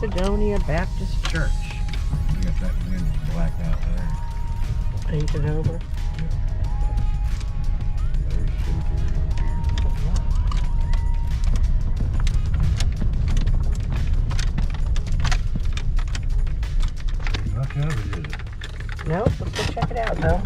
Macedonia Baptist Church. You got that wind black out there. Painted over. There's cemetery over here. There's nothing of it, is it? Nope, let's go check it out though.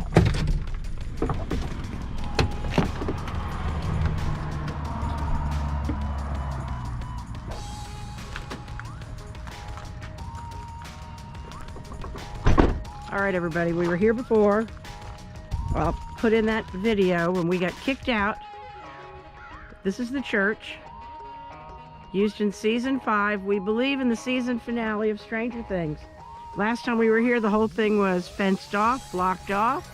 All right, everybody, we were here before. I'll put in that video when we got kicked out. This is the church. Used in season 5. We believe in the season finale of Stranger Things. Last time we were here, the whole thing was fenced off, blocked off.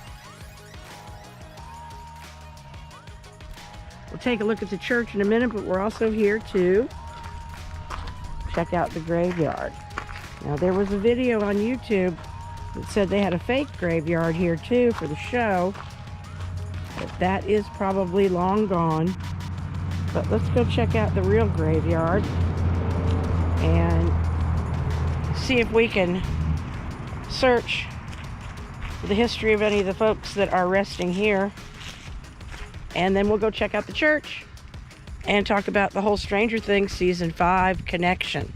We'll take a look at the church in a minute, but we're also here to check out the graveyard. Now, there was a video on YouTube that said they had a fake graveyard here too for the show, but that is probably long gone. But let's go check out the real graveyard and see if we can search for the history of any of the folks that are resting here, and then we'll go check out the church and talk about the whole Stranger Things season 5 connection.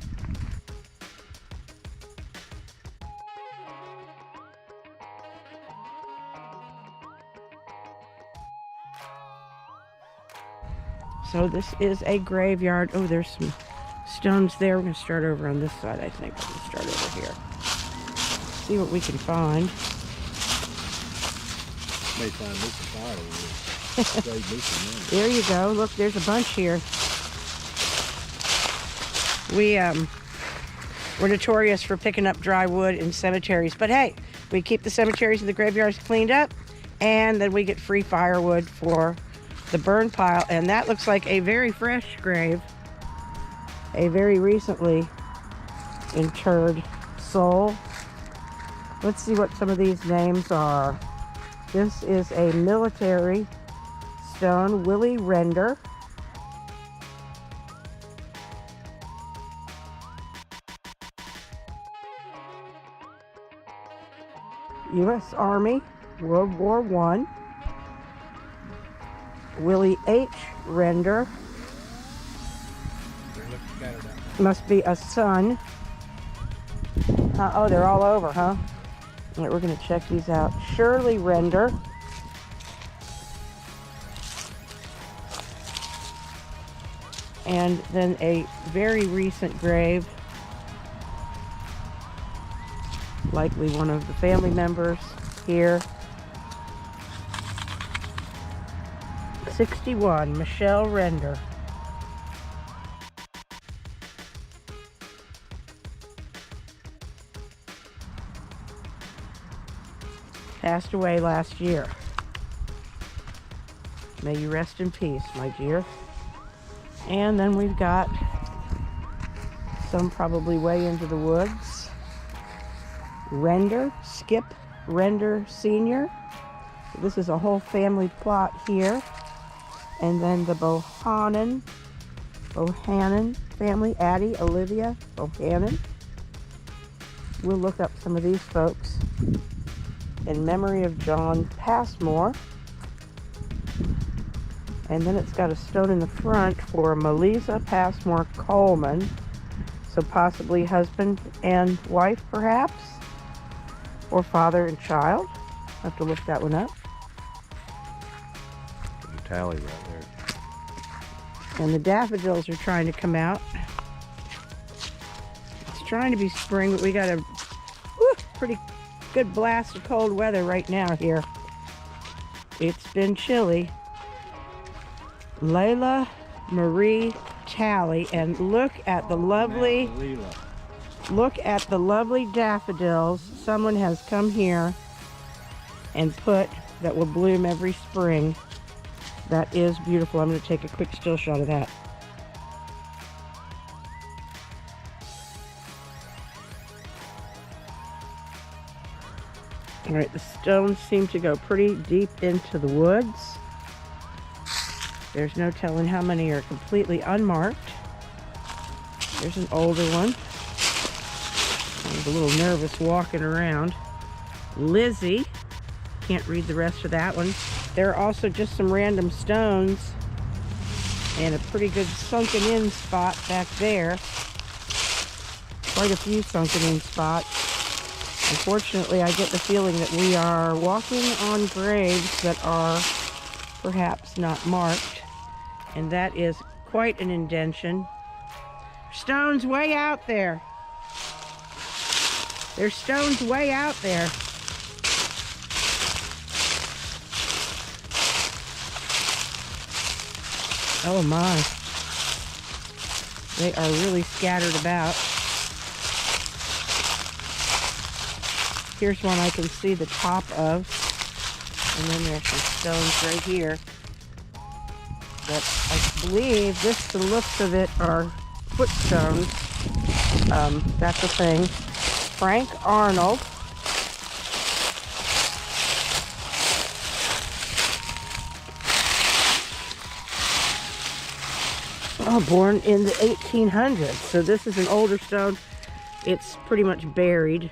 So this is a graveyard. Oh, there's some stones there. We're going to start over on this side, I think. We're going to start over here. See what we can find. May find this firewood. There you go. Look, there's a bunch here. We're notorious for picking up dry wood in cemeteries. But hey, we keep the cemeteries and the graveyards cleaned up, and then we get free firewood for the burn pile. And that looks like a very fresh grave. A very recently interred soul. Let's see what some of these names are. This is a military stone, Willie Render. U.S. Army, World War I. Willie H. Render. Must be a son. Oh, they're all over, huh? All right, we're going to check these out. Shirley Render. And then a very recent grave. Likely one of the family members here. 61, Michelle Render. Passed away last year. May you rest in peace, my dear. And then we've got some probably way into the woods. Render, Skip Render Sr. This is a whole family plot here. And then the Bohannon family, Addie, Olivia Bohannon. We'll look up some of these folks. In memory of John Passmore. And then it's got a stone in the front for Melissa Passmore Coleman. So possibly husband and wife, perhaps. Or father and child. I'll have to look that one up. There's a tally right there. And the daffodils are trying to come out. It's trying to be spring, but we got a pretty good blast of cold weather right now here. It's been chilly. Layla Marie Talley, and look at the lovely daffodils someone has come here and put that will bloom every spring. That is beautiful. I'm going to take a quick still shot of that. All right, the stones seem to go pretty deep into the woods. There's no telling how many are completely unmarked. There's an older one. was a little nervous walking around. Lizzie. Can't read the rest of that one. There are also just some random stones and a pretty good sunken in spot back there. Quite a few sunken in spots. Unfortunately, I get the feeling that we are walking on graves that are perhaps not marked, and that is quite an indention. Stones way out there. There's stones way out there. Oh my. They are really scattered about. Here's one I can see the top of. And then there's some stones right here. But I believe this, the looks of it, are footstones. That's a thing. Frank Arnold. Oh, born in the 1800s. So this is an older stone. It's pretty much buried.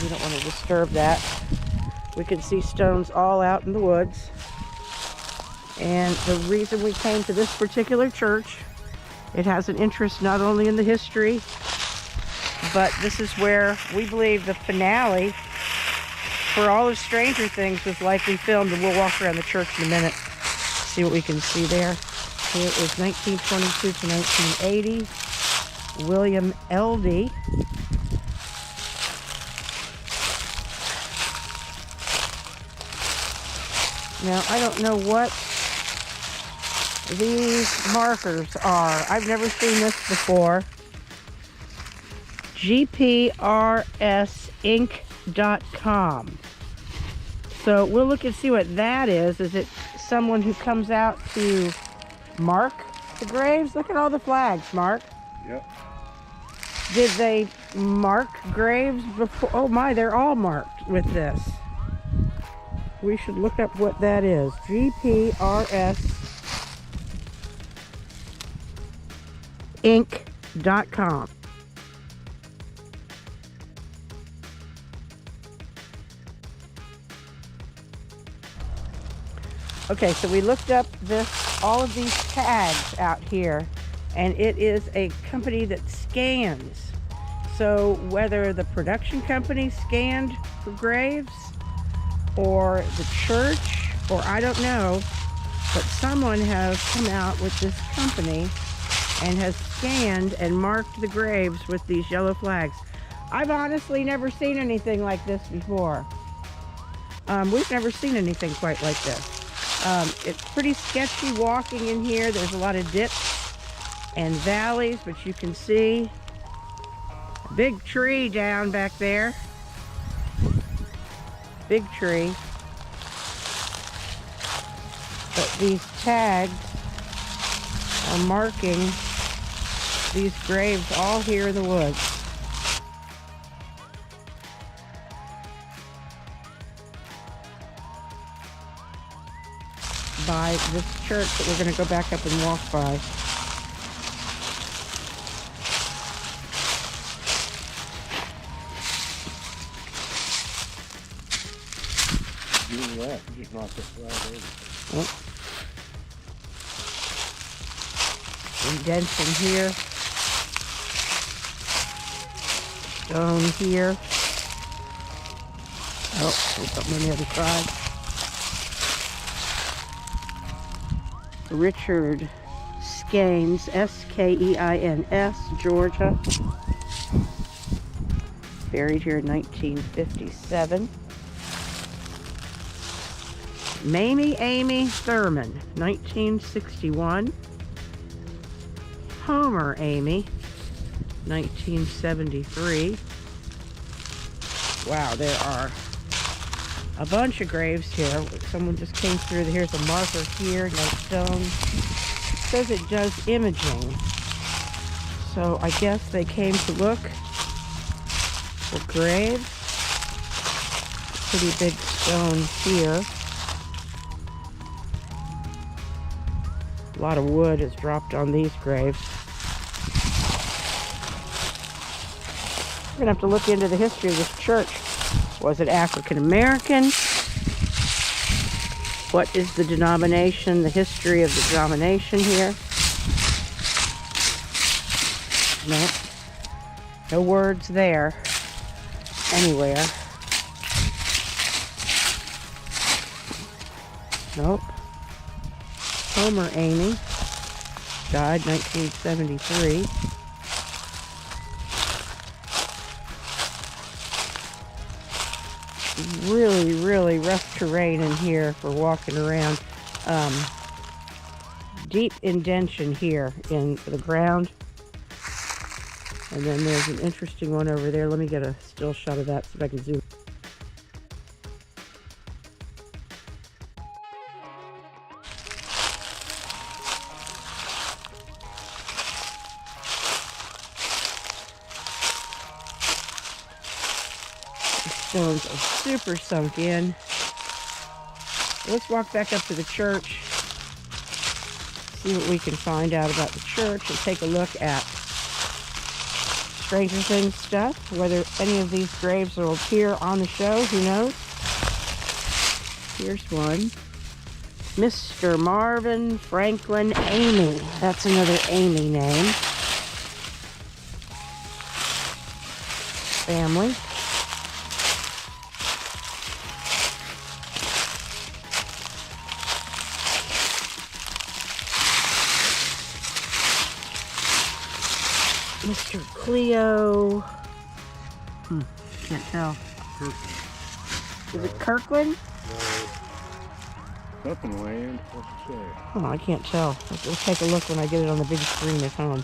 We don't want to disturb that. We can see stones all out in the woods. And the reason we came to this particular church, it has an interest not only in the history, but this is where we believe the finale for all of Stranger Things was likely filmed, and we'll walk around the church in a minute, see what we can see there. Here is 1922 to 1980, William Eldey. Now, I don't know what these markers are. I've never seen this before. GPRSinc.com. So we'll look and see what that is. Is it someone who comes out to mark the graves? Look at all the flags, Mark. Yep. Did they mark graves before? Oh my, they're all marked with this. We should look up what that is. GPRSinc.com. Okay, so we looked up all of these tags out here, and it is a company that scans. So whether the production company scanned for graves, or the church, or I don't know, but someone has come out with this company and has scanned and marked the graves with these yellow flags. I've honestly never seen anything like this before. We've never seen anything quite like this. It's pretty sketchy walking in here. There's a lot of dips and valleys, but you can see a big tree down back there. Big tree. But these tags are marking these graves all here in the woods. By this church that we're going to go back up and walk by. Doing that, you just knocked this right over. Oh. Indention here. Stone here. Oh, there's something on the other side. Richard Skeins, S-K-E-I-N-S, Georgia. Buried here in 1957. Mamie Amy Thurman, 1961. Homer Amy, 1973. Wow, there are a bunch of graves here. Someone just came through. Here's a marker here, no stone. It says it does imaging. So I guess they came to look for graves. Pretty big stone here. A lot of wood is dropped on these graves. We're gonna have to look into the history of this church. Was it African American? What is the denomination, the history of the denomination here? No. No words there anywhere. Nope. Homer Amy died 1973. Really rough terrain in here for walking around. Deep indention here in the ground. And then there's an interesting one over there. Let me get a still shot of that so if I can zoom. Stones are super sunk in. Let's walk back up to the church, see what we can find out about the church, and take a look at Stranger Things stuff. Whether any of these graves will appear on the show, who knows? Here's one. Mr. Marvin Franklin Amy. That's another Amy name. Family. Mr. Cleo. Can't tell. Kirkland. Is it Kirkland? No. Up in land. What's it say? Oh, I can't tell. We'll take a look when I get it on the big screen at home.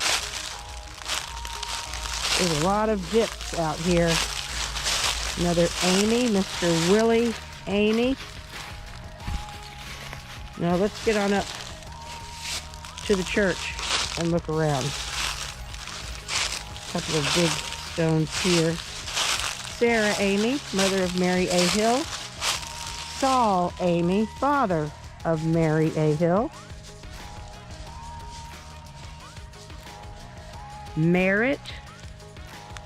There's a lot of dips out here. Another Amy, Mr. Willie Amy. Now let's get on up to the church and look around. Couple of big stones here. Sarah Amy, mother of Mary A. Hill. Saul Amy, father of Mary A. Hill. Merritt,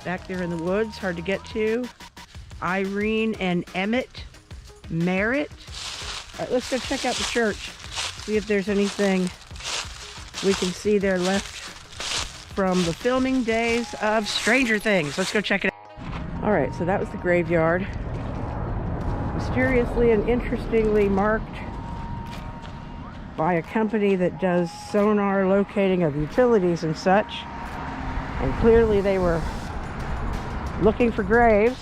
back there in the woods, hard to get to. Irene and Emmett Merritt. All right, let's go check out the church, see if there's anything we can see there left from the filming days of Stranger Things. Let's go check it out. All right, so that was the graveyard. Mysteriously and interestingly marked by a company that does sonar locating of utilities and such. And clearly they were looking for graves.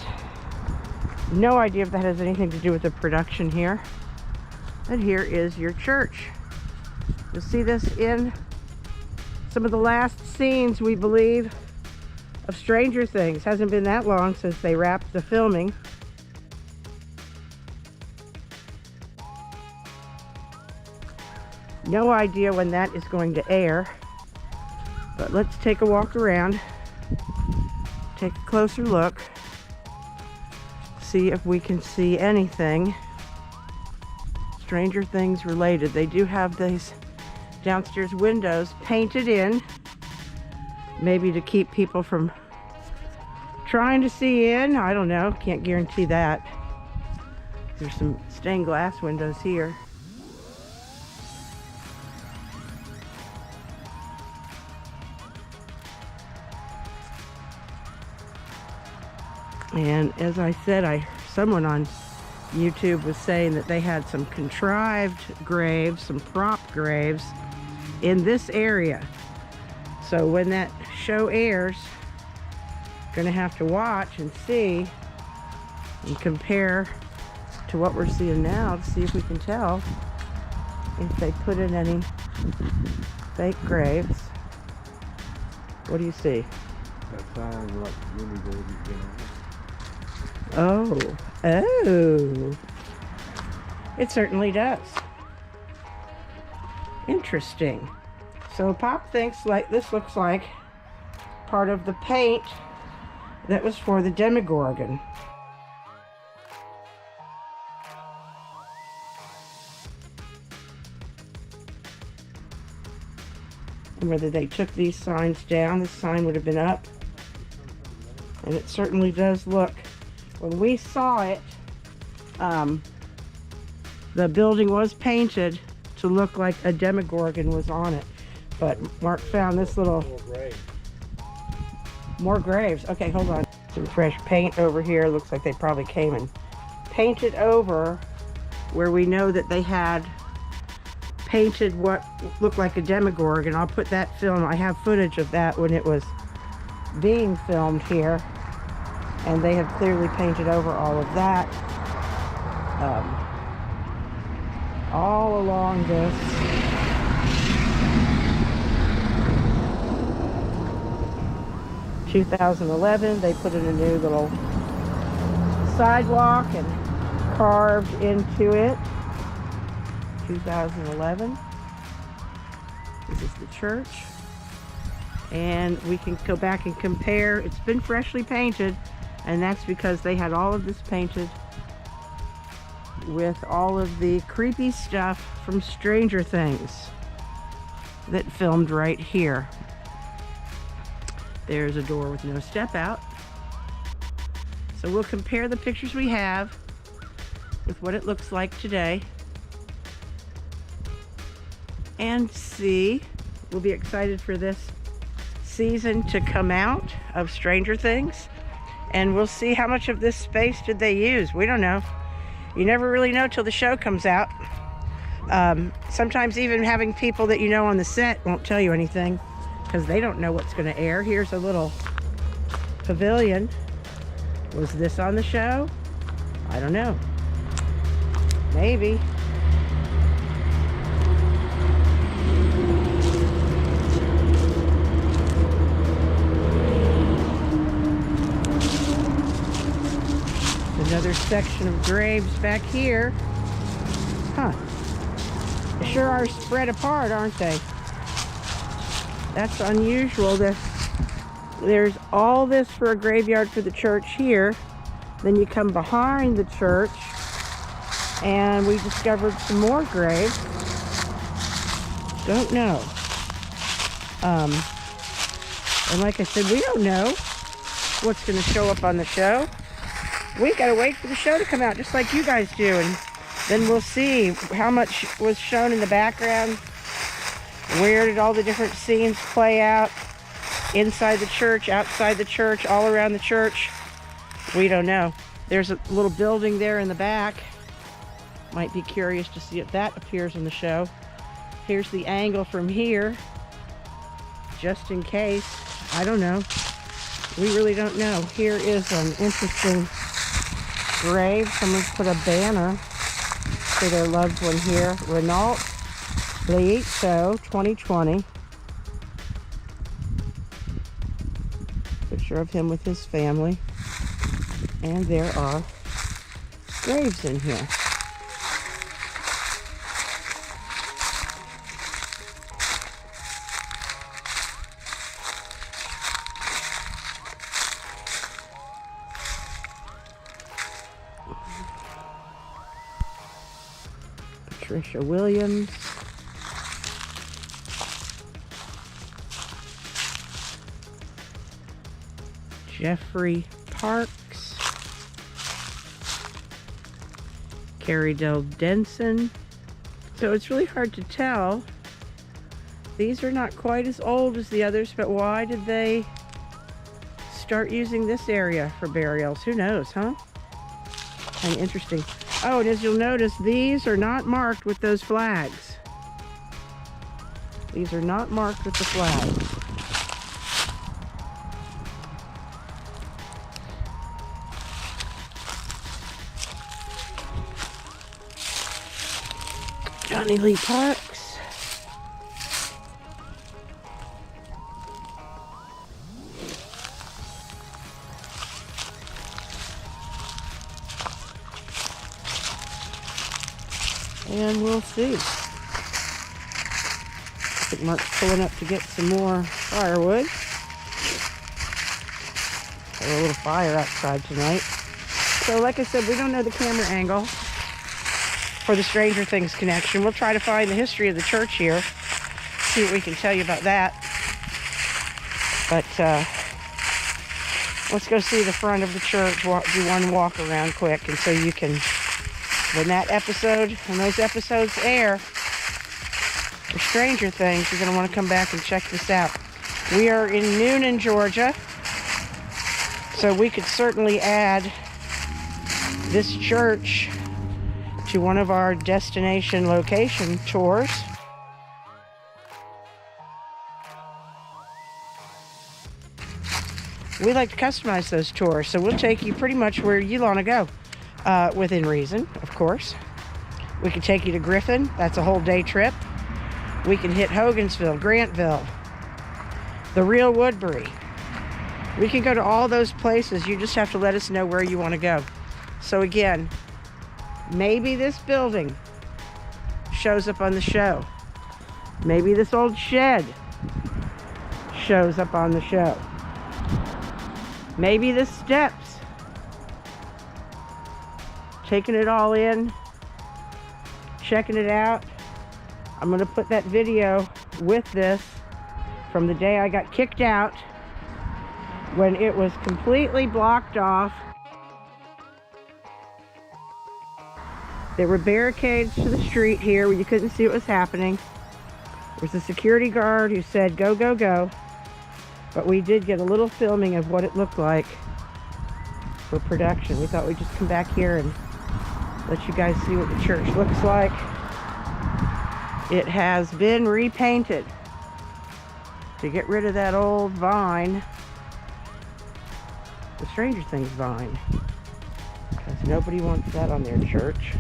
No idea if that has anything to do with the production here. And here is your church. You'll see this in some of the last scenes, we believe, of Stranger Things. Hasn't been that long since they wrapped the filming. No idea when that is going to air, but let's take a walk around, take a closer look, see if we can see anything Stranger Things related. They do have these downstairs windows painted in, maybe to keep people from trying to see in. I don't know, can't guarantee that. There's some stained glass windows here. And as I said, someone on YouTube was saying that they had some contrived graves, some prop graves in this area. So when that show airs, gonna have to watch and see and compare to what we're seeing now to see if we can tell if they put in any fake graves. What do you see? That sounds like Jimmy Baby's down. Oh, it certainly does. Interesting. So Pop thinks like this looks like part of the paint that was for the Demogorgon. And whether they took these signs down, this sign would have been up And it certainly does look, when we saw it, the building was painted to look like a Demogorgon was on it. But Mark found this little... More graves. Okay, hold on. Some fresh paint over here. Looks like they probably came and painted over where we know that they had painted what looked like a Demogorgon. I'll put that film. I have footage of that when it was being filmed here. And they have clearly painted over all of that. All along this. In 2011, they put in a new little sidewalk and carved into it. 2011. This is the church. And we can go back and compare. It's been freshly painted, and that's because they had all of this painted with all of the creepy stuff from Stranger Things that filmed right here. There's a door with no step out. So we'll compare the pictures we have with what it looks like today and see. We'll be excited for this season to come out of Stranger Things, and we'll see how much of this space did they use. We don't know. You never really know till the show comes out. Sometimes even having people that you know on the set won't tell you anything because they don't know what's going to air. Here's a little pavilion. Was this on the show? I don't know. Maybe. Another section of graves back here. Huh. They sure are spread apart, aren't they? That's unusual. There's all this for a graveyard for the church here. Then you come behind the church and we discovered some more graves. Don't know. And like I said, we don't know what's going to show up on the show. We gotta wait for the show to come out, just like you guys do, and then we'll see how much was shown in the background. Where did all the different scenes play out? Inside the church, outside the church, all around the church? We don't know. There's a little building there in the back. Might be curious to see if that appears in the show. Here's the angle from here, just in case. I don't know. We really don't know. Here is an interesting grave. Someone's put a banner for their loved one here. Renault Leito 2020. Picture of him with his family. And there are graves in here. Patricia Williams. Jeffrey Parks. Carrie Del Denson. So it's really hard to tell. These are not quite as old as the others, but why did they start using this area for burials? Who knows, huh? Kind of interesting. Oh, and as you'll notice, these are not marked with those flags. These are not marked with the flags. Johnny Lee Parks. And we'll see. I think Mark's pulling up to get some more firewood. Got a little fire outside tonight. So like I said, we don't know the camera angle for the Stranger Things connection. We'll try to find the history of the church here. See what we can tell you about that. But Let's go see the front of the church. Do one walk around quick, and so you can, when those episodes air for Stranger Things, you're going to want to come back and check this out. We are in Newnan, Georgia, so we could certainly add this church to one of our destination location tours. We like to customize those tours, so we'll take you pretty much where you want to go, within reason, of course. We can take you to Griffin. That's a whole day trip. We can hit Hogansville, Grantville, the real Woodbury. We can go to all those places. You just have to let us know where you want to go. So again, maybe this building shows up on the show. Maybe this old shed shows up on the show. Maybe the steps. Taking it all in, checking it out. I'm going to put that video with this from the day I got kicked out, when it was completely blocked off. There were barricades to the street here where you couldn't see what was happening. There was a security guard who said, go, go, go. But we did get a little filming of what it looked like for production. We thought we'd just come back here and let you guys see what the church looks like. It has been repainted to get rid of that old vine, the Stranger Things vine, because nobody wants that on their church.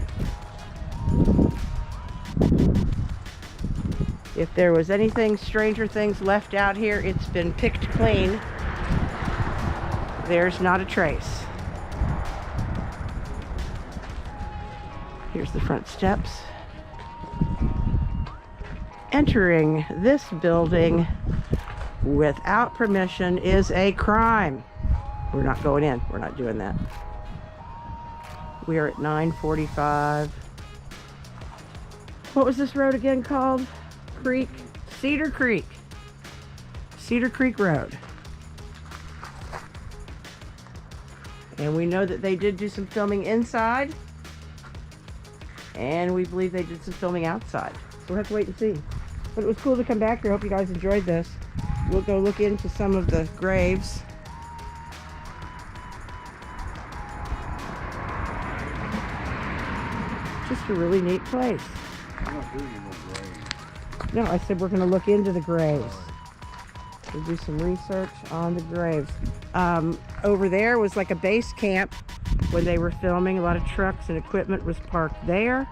If there was anything Stranger Things left out here, it's been picked clean. There's not a trace. Here's the front steps. Entering this building without permission is a crime. We're not going in. We're not doing that. We are at 9:45. What was this road again called? Cedar Creek Road. And we know that they did do some filming inside, and we believe they did some filming outside, so we'll have to wait and see. But it was cool to come back here. I hope you guys enjoyed this. We'll go look into some of the graves. Just a really neat place. I'm not doing no grave. No, I said we're going to look into the graves. We'll do some research on the graves. Over there was like a base camp when they were filming. A lot of trucks and equipment was parked there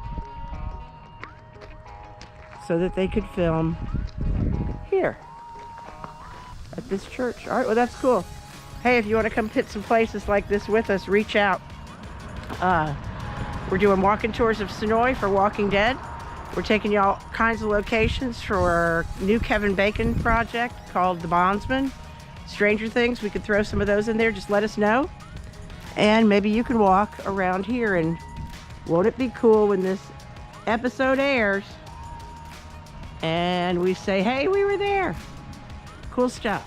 so that they could film here at this church. All right, well, that's cool. Hey, if you want to come hit some places like this with us, reach out. We're doing walking tours of Sonoy for Walking Dead. We're taking you all kinds of locations for our new Kevin Bacon project called The Bondsman. Stranger Things, we could throw some of those in there. Just let us know. And maybe you can walk around here, and won't it be cool when this episode airs and we say, hey, we were there. Cool stuff.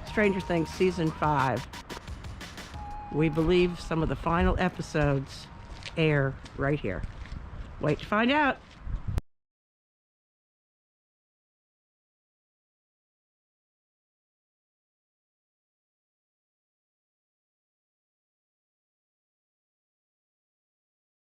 Stranger Things Season 5. We believe some of the final episodes air right here. Wait to find out.